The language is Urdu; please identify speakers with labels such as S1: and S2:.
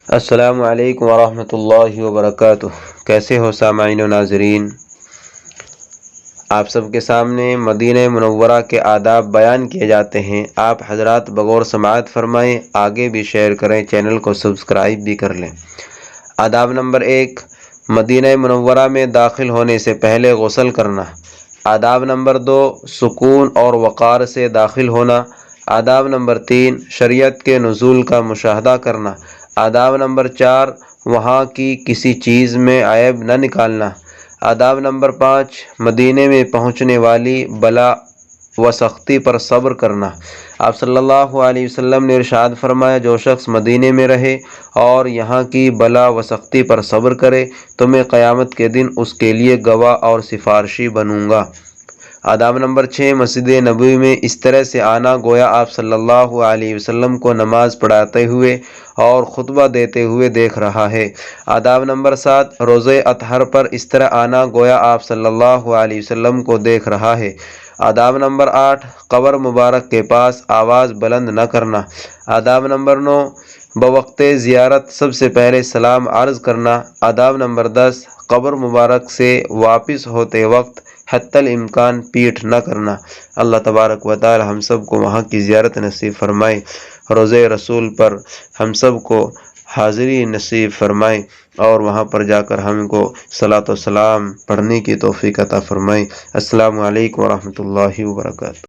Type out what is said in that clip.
S1: السلام علیکم ورحمۃ اللہ وبرکاتہ۔ کیسے ہو سامعین و ناظرین؟ آپ سب کے سامنے مدینہ منورہ کے آداب بیان کیے جاتے ہیں۔ آپ حضرات بغور سماعت فرمائیں، آگے بھی شیئر کریں، چینل کو سبسکرائب بھی کر لیں۔ آداب نمبر 1، مدینہ منورہ میں داخل ہونے سے پہلے غسل کرنا۔ آداب نمبر 2، سکون اور وقار سے داخل ہونا۔ آداب نمبر 3، شریعت کے نزول کا مشاہدہ کرنا۔ آداب نمبر 4، وہاں کی کسی چیز میں عیب نہ نکالنا۔ آداب نمبر 5، مدینے میں پہنچنے والی بلا و سختی پر صبر کرنا۔ آپ صلی اللہ علیہ وسلم نے ارشاد فرمایا، جو شخص مدینے میں رہے اور یہاں کی بلا و سختی پر صبر کرے تو میں قیامت کے دن اس کے لیے گواہ اور سفارشی بنوں گا۔ آداب نمبر 6، مسجد نبوی میں اس طرح سے آنا گویا آپ صلی اللہ علیہ وسلم کو نماز پڑھاتے ہوئے اور خطبہ دیتے ہوئے دیکھ رہا ہے۔ آداب نمبر 7، روزہ اطہر پر اس طرح آنا گویا آپ صلی اللہ علیہ وسلم کو دیکھ رہا ہے۔ آداب نمبر 8، قبر مبارک کے پاس آواز بلند نہ کرنا۔ آداب نمبر 9، بوقت زیارت سب سے پہلے سلام عرض کرنا۔ آداب نمبر 10، قبر مبارک سے واپس ہوتے وقت حتی الامکان پیٹھ نہ کرنا۔ اللہ تبارک و تعالی ہم سب کو وہاں کی زیارت نصیب فرمائے، روضہ رسول پر ہم سب کو حاضری نصیب فرمائے اور وہاں پر جا کر ہم کو صلاۃ و سلام پڑھنے کی توفیق عطا فرمائے۔ السلام علیکم ورحمۃ اللہ وبرکاتہ۔